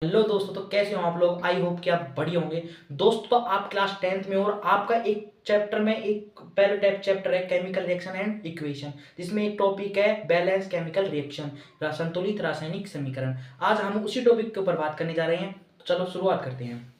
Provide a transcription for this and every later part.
Hello दोस्तों, तो कैसे हो आप लोग। आई होप कि आप बढ़िया होंगे। दोस्तों, तो आप क्लास 10th में हो और आपका एक चैप्टर में एक पहले टाइप चैप्टर है केमिकल रिएक्शन एंड इक्वेशन, जिसमें एक टॉपिक है बैलेंस केमिकल रिएक्शन, संतुलित रासायनिक समीकरण। आज हम उसी टॉपिक के ऊपर बात करने जा रहे हैं। तो चलो शुरुआत करते हैं।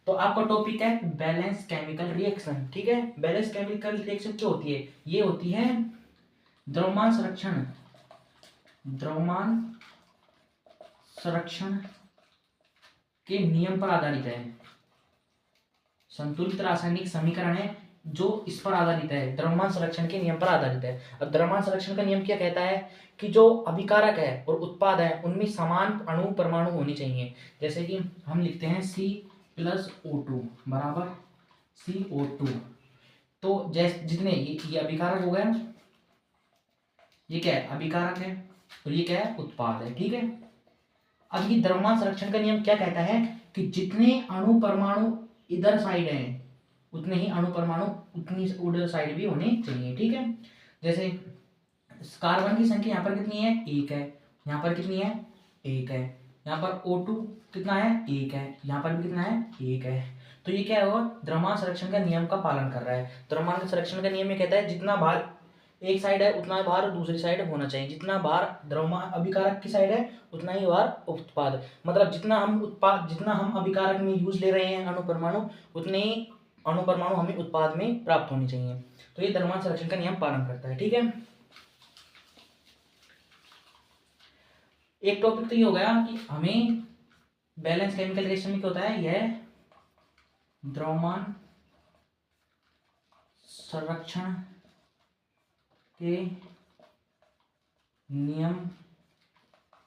तो आपका टॉपिक है बैलेंस केमिकल रिएक्शन। ठीक है, बैलेंस केमिकल रिएक्शन क्या होती है? ये होती है द्रव्यमान संरक्षण, द्रव्यमान संरक्षण के नियम पर आधारित है। संतुलित रासायनिक समीकरण है जो इस पर आधारित है, द्रव्यमान संरक्षण के नियम पर आधारित है। अब द्रव्यमान संरक्षण का नियम क्या कहता है कि जो अभिकारक है और उत्पाद है उनमें समान अणु परमाणु होने चाहिए। जैसे कि हम लिखते हैं C+O2 बराबर CO2। तो जैसे जितने ये अभिकारक हो गया, ये क्या है? अभिकारक है, और ये क्या है? उत्पाद है। ठीक है, अब ये द्रव्यमान संरक्षण का नियम क्या कहता है कि जितने अणु परमाणु इधर साइड है उतने ही अणु परमाणु उतनी उधर साइड भी होने चाहिए। ठीक है, जैसे कार्बन की संख्या यहाँ पर कितनी है? 1 है। यहाँ पर कितनी है? 1 है। यहाँ पर O2 कितना है? 1 है। यहाँ पर भी कितना है? 1 है। तो ये क्या होगा? द्रव्यमान संरक्षण का नियम का पालन कर रहा है। द्रव्यमान संरक्षण का नियम ये कहता है जितना भार एक साइड है उतना भार दूसरी साइड होना चाहिए। जितना भार द्रव्यमान अभिकारक की साइड है उतना ही भार उत्पाद, मतलब जितना हम अभिकारक में यूज ले रहे हैं अणु परमाणु, उतने ही अणु परमाणु हमें उत्पाद में प्राप्त होनी चाहिए। तो ये द्रव्यमान संरक्षण का नियम पालन करता है। ठीक है, एक टॉपिक तो ये हो गया कि हमें बैलेंस केमिकल रिएक्शन में क्या होता है, यह द्रव्यमान संरक्षण के नियम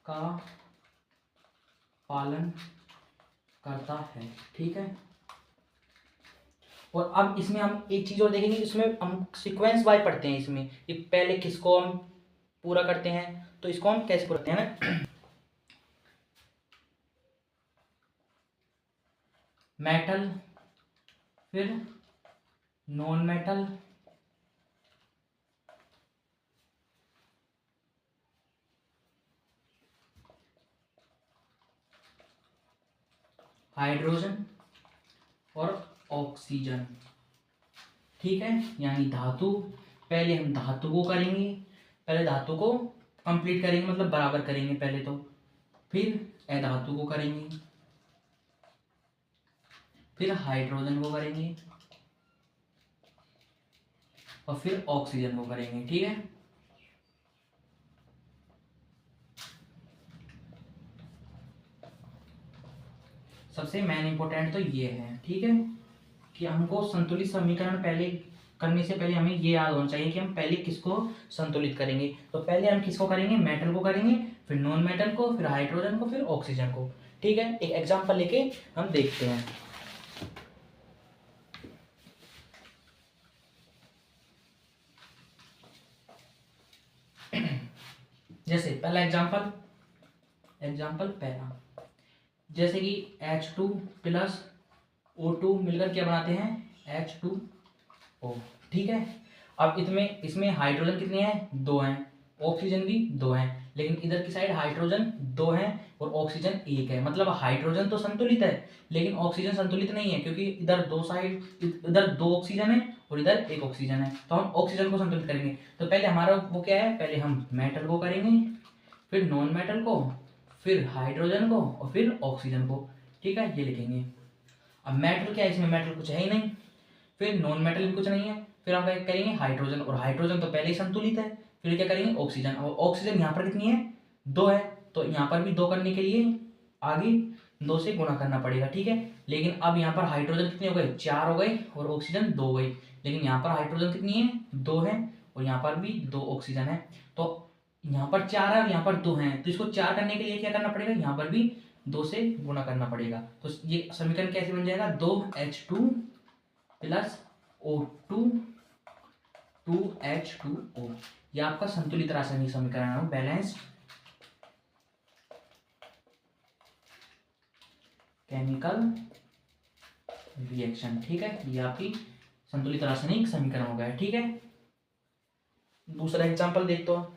का पालन करता है। ठीक है, और अब इसमें हम एक चीज और देखेंगे, इसमें हम सीक्वेंस वाइज पढ़ते हैं। इसमें कि पहले किसको हम पूरा करते हैं, तो इसको हम कैसे पूरा करते हैं ना। मेटल, फिर नॉन मेटल, हाइड्रोजन और ऑक्सीजन। ठीक है, यानी धातु, पहले हम धातु को करेंगे, पहले धातु को कंप्लीट करेंगे, मतलब बराबर करेंगे पहले तो, फिर अधातु को करेंगे, फिर हाइड्रोजन को करेंगे और फिर ऑक्सीजन को करेंगे। ठीक है, सबसे मेन इंपॉर्टेंट तो ये है। ठीक है, कि हमको संतुलित समीकरण पहले करने से पहले हमें ये याद होना चाहिए कि हम पहले किसको संतुलित करेंगे। तो पहले हम किसको करेंगे? मेटल को करेंगे, फिर नॉन मेटल को, फिर हाइड्रोजन को, फिर ऑक्सीजन को। ठीक है, एक एग्जांपल लेके हम देखते हैं। जैसे पहला एग्जांपल पहला, जैसे कि H2 प्लस O2 मिलकर क्या बनाते हैं? H2O। ठीक है, अब इसमें हाइड्रोजन कितने हैं? 2 हैं, ऑक्सीजन भी 2 हैं, लेकिन इधर की साइड हाइड्रोजन 2 हैं और ऑक्सीजन 1 है। मतलब हाइड्रोजन तो संतुलित है लेकिन ऑक्सीजन संतुलित नहीं है, क्योंकि इधर 2 ऑक्सीजन है और इधर 1 ऑक्सीजन है। तो हम ऑक्सीजन को संतुलित करेंगे। तो पहले हमारा वो क्या है? पहले हम मेटल को करेंगे, फिर नॉन मेटल को, फिर हाइड्रोजन को और फिर ऑक्सीजन को। ठीक है, ये लिखेंगे। अब मेटल क्या है? इसमें मेटल कुछ है ही नहीं, फिर नॉन मेटल भी कुछ नहीं है, फिर हम क्या करेंगे? हाइड्रोजन, और हाइड्रोजन तो पहले ही संतुलित है। फिर क्या करेंगे? ऑक्सीजन, और ऑक्सीजन यहाँ पर कितनी है? 2 है, तो यहाँ पर भी 2 करने के लिए आगे 2 से गुणा करना पड़ेगा। ठीक है, लेकिन अब यहाँ पर हाइड्रोजन कितने हो गए? 4 हो गए, और ऑक्सीजन 2 हो गई। लेकिन यहाँ पर हाइड्रोजन कितनी है? 2 है, और यहाँ पर भी 2 ऑक्सीजन है। तो यहाँ पर 4 है और यहाँ पर 2 है, तो इसको 4 करने के लिए क्या करना पड़ेगा? यहाँ पर भी 2 से गुणा करना पड़ेगा। तो ये समीकरण कैसे बन जाएगा? 2H2 plus O2 2H2O। ये आपका संतुलित रासायनिक समीकरण है, बैलेंस केमिकल रिएक्शन। ठीक है, ये आपकी संतुलित रासायनिक समीकरण हो गया। ठीक है, दूसरा एग्जांपल देखते हो।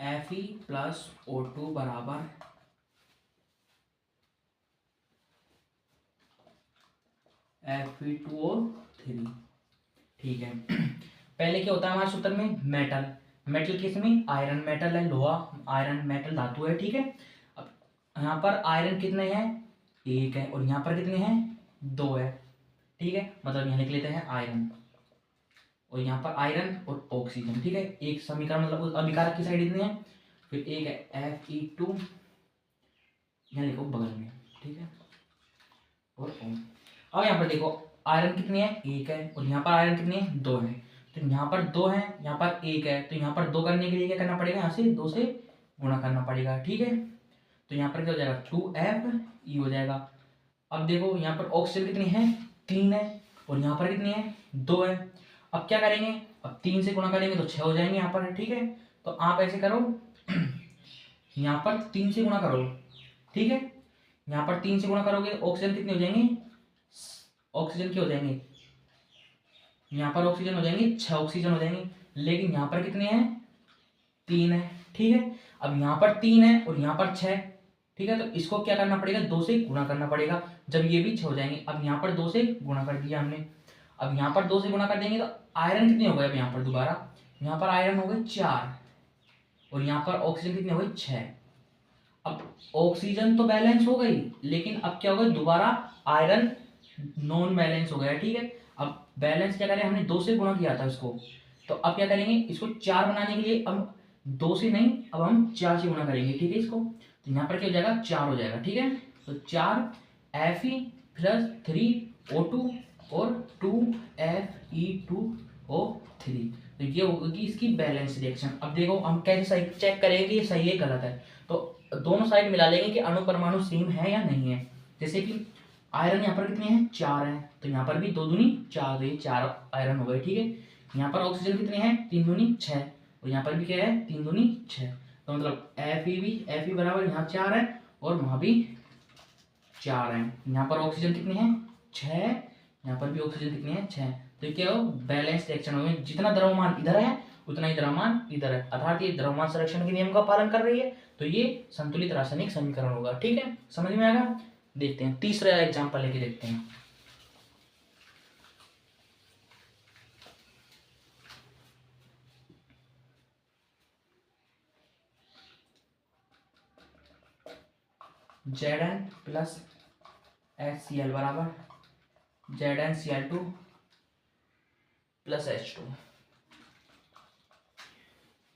Fe प्लस O2 बराबर Fe2O3। ठीक है। पहले क्या होता है हमारे सूत्र में, मेटल, मेटल किस में, आयरन मेटल है, लोहा आयरन मेटल धातु है। ठीक है। अब यहाँ पर आयरन कितने हैं, एक है, और यहाँ पर कितने हैं, दो है। ठीक है, मतलब यहाँ लिख लेते हैं आयरन, और यहाँ पर आयरन और ऑक्सीजन। ठीक है, एक समीकरण मतलब अभिकारक की साइड इतने हैं, फिर एक है Fe2 यहाँ लिखो बगल में। ठीक है, और O। अब यहाँ पर देखो आयरन कितनी है, एक है, और यहाँ पर आयरन कितनी है, दो है। तो यहाँ पर दो है, यहाँ पर एक है, तो यहाँ पर दो करने के लिए क्या करना पड़ेगा, यहाँ से दो से गुणा करना पड़ेगा। ठीक है, तो यहाँ पर क्या हो जाएगा, 2Fe हो जाएगा। अब देखो यहाँ पर ऑक्सीजन कितनी है, तीन है, और यहाँ पर कितनी है, दो है। अब क्या करेंगे, अब तीन से गुणा करेंगे तो छः हो जाएंगे यहाँ पर। ठीक है, तो आप ऐसे करो यहाँ पर तीन से गुणा करो। ठीक है, यहाँ पर तीन से गुणा करोगे ऑक्सीजन कितने हो जाएंगे, ऑक्सीजन क्या हो जाएंगे, यहाँ पर ऑक्सीजन हो जाएंगे 6 ऑक्सीजन हो जाएंगे, लेकिन यहाँ पर कितने हैं, तीन है। ठीक है, अब यहाँ पर तीन है और यहाँ पर 6। ठीक है, तो इसको क्या करना पड़ेगा, दो से गुणा करना पड़ेगा, जब ये भी 6 हो जाएंगे। अब यहाँ पर दो से गुणा कर दिया हमने, अब यहाँ पर दो से गुणा कर देंगे तो आयरन कितने हो गए, अब यहाँ पर दोबारा यहाँ पर आयरन हो गए 4, और यहाँ पर ऑक्सीजन कितने हो गए 6। अब ऑक्सीजन तो बैलेंस हो गई, लेकिन अब क्या हो गया, दोबारा आयरन नॉन बैलेंस हो गया। ठीक है, अब बैलेंस क्या करें, हमने दो से गुणा किया था इसको, तो अब क्या करेंगे, इसको 4 बनाने के लिए अब दो से नहीं, अब हम 4 से गुणा करेंगे। ठीक है, इसको तो यहाँ पर क्या हो जाएगा, 4 हो जाएगा। ठीक है, तो 4 Fe प्लस 3O2 और 2Fe2O3, तो ये होगी इसकी बैलेंस रिएक्शन। अब देखो हम कैसे सही चेक करेंगे कि ये सही है गलत है, तो दोनों साइड मिला लेंगे कि अणु परमाणु सेम है या नहीं है। जैसे कि आयरन यहाँ पर कितने हैं, 4 हैं, तो यहाँ पर भी 2 दूनी 4 गई, 4 आयरन हो गए। ठीक है, यहाँ पर ऑक्सीजन कितने हैं, 3 दूनी 6, और यहाँ पर भी क्या है, 3 दूनी 6, तो मतलब Fe बराबर यहाँ 4 है और वहाँ भी 4 है। यहाँ पर ऑक्सीजन कितने हैं, 6, यहाँ पर भी ऑक्सीजन कितने हैं, 6, तो क्या हो, बैलेंस रिएक्शन हो गई। जितना द्रव्यमान इधर है उतना ही द्रव्यमान इधर है, अर्थात ये द्रव्यमान संरक्षण के नियम का पालन कर रही है, तो ये संतुलित रासायनिक समीकरण होगा। ठीक है, समझ में आएगा। देखते हैं तीसरा एग्जांपल लेके देखते हैं। Zn प्लस HCl बराबर ZnCl2 प्लस H2,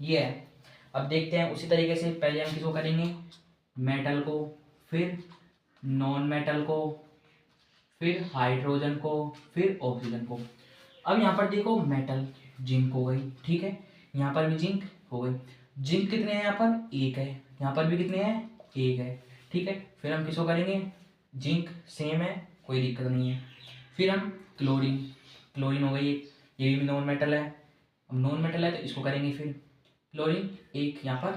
ये है। अब देखते हैं उसी तरीके से, पहले हम किसको करेंगे, मेटल को, फिर नॉन मेटल को, फिर हाइड्रोजन को, फिर ऑक्सीजन को। अब यहाँ पर देखो मेटल जिंक हो गई। ठीक है, यहाँ पर भी जिंक हो गई। जिंक कितने हैं, यहाँ पर एक है, यहाँ पर भी कितने हैं, एक है। ठीक है, फिर हम किसको करेंगे, जिंक सेम है, कोई दिक्कत नहीं है। फिर हम क्लोरीन, क्लोरीन हो गई एक, ये भी नॉन मेटल है। अब नॉन मेटल है तो इसको करेंगे, फिर क्लोरीन एक, यहाँ पर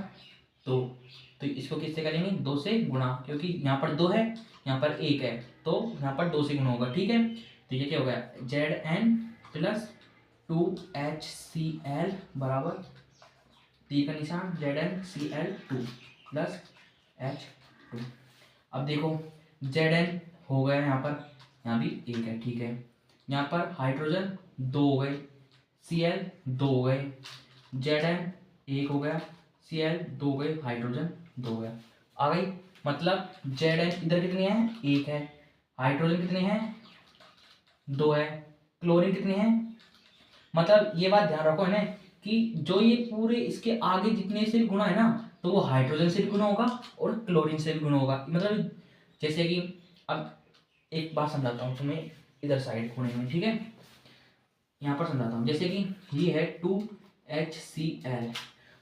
दो, तो इसको किससे करेंगे, दो से गुणा, क्योंकि यहाँ पर दो है, यहाँ पर एक है, तो यहाँ पर दो से गुणा होगा। ठीक है, तो ये क्या हो गया, Zn प्लस 2HCl बराबर तीर का निशान ZnCl2 प्लस H2। अब देखो Zn हो गया यहाँ पर, यहाँ भी एक है। ठीक है, यहाँ पर हाइड्रोजन दो हो गए, Cl दो हो गए, Zn एक हो गया, Cl दो हो गए, हाइड्रोजन दो हो गया, आ गई। मतलब Zn इधर कितनी है, एक है, हाइड्रोजन कितने हैं, दो है, क्लोरीन कितने हैं। मतलब ये बात ध्यान रखो है ना कि जो ये पूरे इसके आगे जितने से भी गुणा है ना, तो वो हाइड्रोजन से भी गुणा होगा और क्लोरीन से भी गुणा होगा। मतलब जैसे कि अब एक बात समझाता हूँ तुम्हें, इधर साइड कोने में। ठीक है, यहाँ पर समझाता हूँ, जैसे कि ये है 2HCl,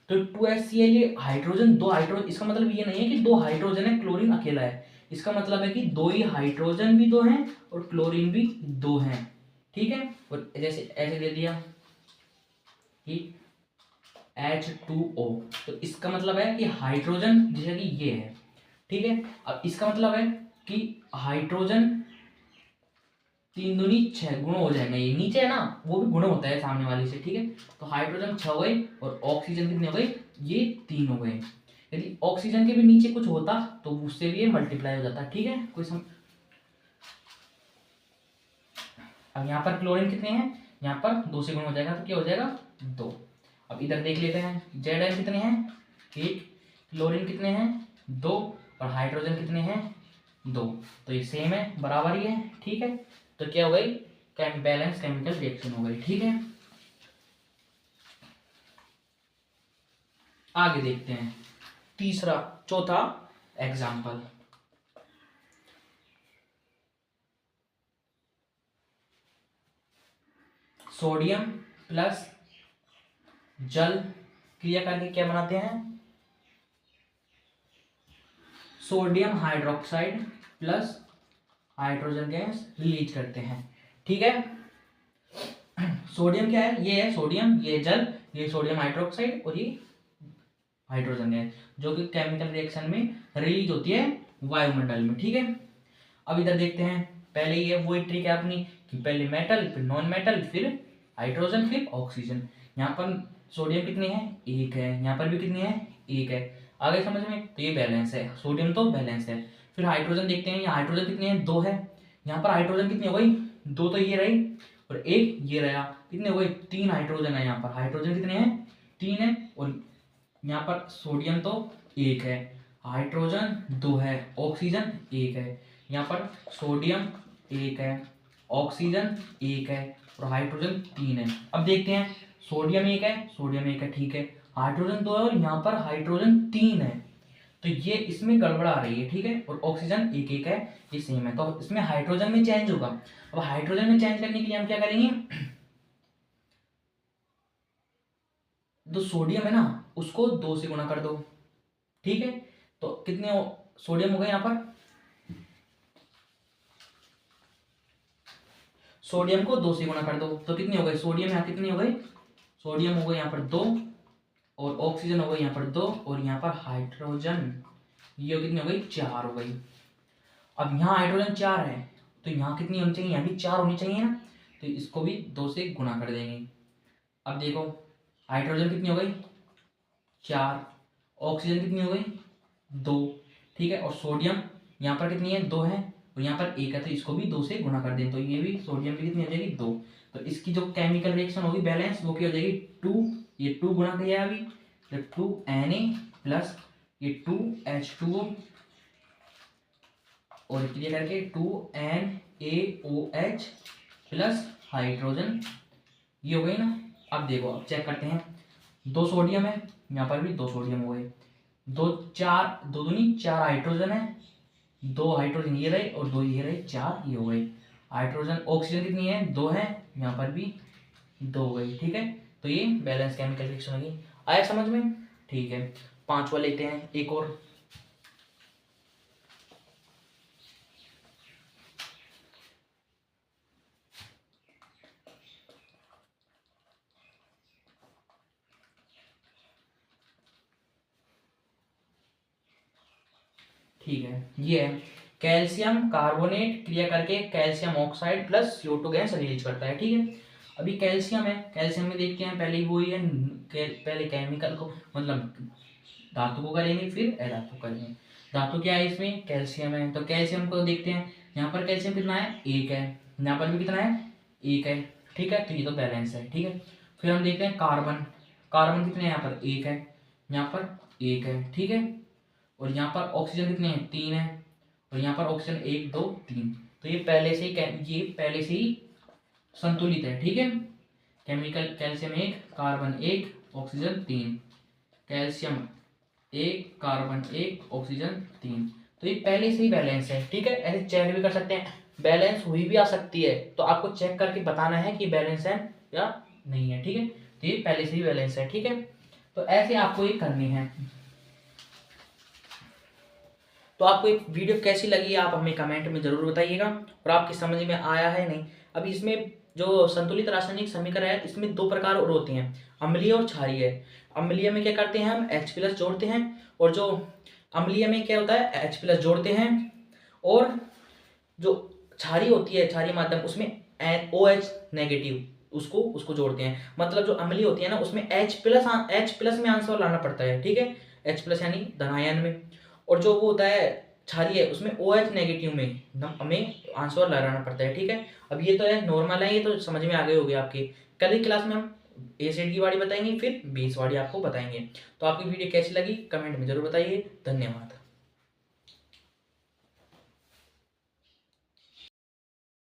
तो 2HCl ये हाइड्रोजन, दो हाइड्रोजन, इसका मतलब ये नहीं है कि दो हाइड्रोजन है, क्लोरीन अकेला है। इसका मतलब है कि दो ही हाइड्रोजन भी दो हैं और क्लोरीन भी दो हैं। ठीक है, और जैसे ऐसे दे दिया कि H2O, तो इसका मतलब है कि हाइड्रोजन, जैसे कि ये है। ठीक है, अब इसका मतलब है कि हाइड्रोजन 3 दूनी 6 गुण हो जाएगा, ये नीचे है ना वो भी गुण होता है सामने वाले से, ठीक है। तो हाइड्रोजन 6 हो गए और ऑक्सीजन कितने हो गए, ये 3 हो गए। यदि ऑक्सीजन के भी नीचे कुछ होता तो उससे भी ये मल्टीप्लाई हो जाता, ठीक है। कोई अब यहाँ पर क्लोरीन कितने हैं, यहाँ पर 2 से गुण हो जाएगा तो क्या हो जाएगा 2। अब इधर देख लेते हैं Zn कितने हैं 1, क्लोरीन कितने हैं 2 और हाइड्रोजन कितने हैं 2। तो ये सेम है, बराबर ही है, ठीक है। तो क्या हो गई, बैलेंस केमिकल रिएक्शन हो गई, ठीक है। आगे देखते हैं चौथा एग्जाम्पल। सोडियम प्लस जल क्रिया करके क्या बनाते हैं, sodium hydroxide plus hydrogen gas release करते हैं, ठीक है। सोडियम क्या है, ये है सोडियम, ये जल, ये सोडियम हाइड्रोक्साइड और ये हाइड्रोजन गैस, जो कि केमिकल रिएक्शन में रिलीज होती है वायुमंडल में, ठीक है। अब इधर देखते हैं, पहले ये वही ट्रिक है अपनी कि पहले मेटल फिर नॉन मेटल फिर हाइड्रोजन फिर ऑक्सीजन। यहाँ पर सोडियम कितनी है 1 है, यहाँ पर भी कितनी है 1 है, आगे समझ में। तो ये बैलेंस है, सोडियम तो बैलेंस है। फिर हाइड्रोजन देखते हैं, यहाँ हाइड्रोजन कितनी है 2 है, यहाँ पर हाइड्रोजन कितनी हो गई 2, तो ये रही और 1 ये रहा, कितने हो गए 3 हाइड्रोजन है। यहाँ पर हाइड्रोजन कितने हैं 3 है और यहाँ पर सोडियम तो 1 है, हाइड्रोजन 2 है, ऑक्सीजन 1 है। यहाँ पर सोडियम 1 है, ऑक्सीजन 1 है और हाइड्रोजन 3 है। अब देखते हैं सोडियम 1 है, सोडियम 1 है, ठीक है। हाइड्रोजन 2 है और यहाँ पर हाइड्रोजन 3 है, तो ये इसमें गड़बड़ आ रही है, ठीक है। और ऑक्सीजन 1 है, ये सेम है, तो इसमें हाइड्रोजन में चेंज होगा। अब हाइड्रोजन में चेंज करने के लिए हम क्या करेंगे, जो सोडियम है ना उसको 2 से गुणा कर दो, ठीक है। तो कितने सोडियम हो गए यहाँ पर, सोडियम को 2 से गुणा कर दो तो कितने हो गए, सोडियम यहाँ कितने हो गए, सोडियम हो गए यहाँ पर 2 और ऑक्सीजन हो गई यहाँ पर 2 और यहाँ पर हाइड्रोजन ये कितनी हो गई 4 हो गई। अब यहाँ हाइड्रोजन 4 है तो यहाँ कितनी होनी चाहिए, यहाँ भी 4 होनी चाहिए ना, तो इसको भी 2 से गुणा कर देंगे। अब देखो हाइड्रोजन कितनी हो गई 4, ऑक्सीजन कितनी हो गई 2, ठीक है। और सोडियम यहाँ पर कितनी है 2 है और यहाँ पर 1 है, तो इसको भी 2 से गुणा कर दें, तो ये भी सोडियम भी कितनी हो जाएगी 2। तो इसकी जो केमिकल रिएक्शन होगी बैलेंस वो क्या हो जाएगी 2, ये 2 गुणा किया अभी तो 2Na प्लस ये 2H2O और क्लियर करके 2NaOH प्लस हाइड्रोजन, ये हो गई ना। अब देखो अब चेक करते हैं, 2 सोडियम है, यहाँ पर भी 2 सोडियम हो गए, 2 दूनी 4 हाइड्रोजन है, 2 हाइड्रोजन ये रहे और 2 ये रहे, 4 ये हो गए। हाइड्रोजन ऑक्सीजन कितनी है 2 है, यहाँ पर भी 2 हो गई, ठीक है। तो ये बैलेंस केमिकल रिएक्शन होगी, आया समझ में, ठीक है। 5वां लेते हैं एक और, ठीक है। ये है कैल्शियम कार्बोनेट क्रिया करके calcium oxide plus CO2 gas release करता है, ठीक है। अभी कैल्शियम है, कैल्शियम में देखते हैं पहले वो ही है, पहले केमिकल को मतलब धातु को करेंगे फिर अधातु करेंगे। धातु क्या है इसमें कैल्शियम है, तो कैल्शियम को देखते हैं, यहाँ पर कैल्शियम कितना है 1 है, यहाँ पर भी कितना है 1 है, ठीक है। तो ये तो बैलेंस है, ठीक है। फिर हम देखते हैं कार्बन, कार्बन कितने हैं यहाँ पर 1 है, यहाँ पर 1 है, ठीक है। और यहाँ पर ऑक्सीजन कितने हैं 3 है और यहाँ पर ऑक्सीजन 1 2 3, तो ये पहले से ही संतुलित है, ठीक है। Chemical calcium 1 carbon 1 oxygen 3, calcium 1 carbon 1 oxygen 3, तो ये पहले से ही बैलेंस है, ठीक है। ऐसे चेक भी कर सकते हैं, बैलेंस हुई भी आ सकती है, तो आपको चेक करके बताना है कि बैलेंस है या नहीं है, ठीक है। तो ये पहले से ही बैलेंस है, ठीक है। तो ऐसे आपको ये करनी है। तो आपको एक वीडियो कैसी लगी आप हमें कमेंट में ज़रूर बताइएगा और आपकी समझ में आया है नहीं। अभी इसमें जो संतुलित रासायनिक समीकरण है इसमें 2 प्रकार और होती हैं, अम्लीय और क्षारीय। अम्लीय में क्या करते हैं हम H+ जोड़ते हैं और जो अम्लीय में क्या होता है H+ जोड़ते हैं और जो क्षारीय होती है, क्षारीय माध्यम, उसमें OH नेगेटिव उसको जोड़ते हैं। मतलब जो अम्लीय होती है ना उसमें H+ में आंसर लाना पड़ता है, ठीक है, H+ यानी धनायन में। और जो वो होता है क्षारीय है उसमें OH नेगेटिव में हमें आंसर लगाना पड़ता है, ठीक है। अब ये तो है नॉर्मल है, ये तो समझ में आ गए होंगे आपके। कल की क्लास में हम एसिड की वाड़ी बताएंगे, फिर बेस वाड़ी आपको बताएंगे। तो आपकी वीडियो कैसी लगी कमेंट में जरूर बताइए। धन्यवाद।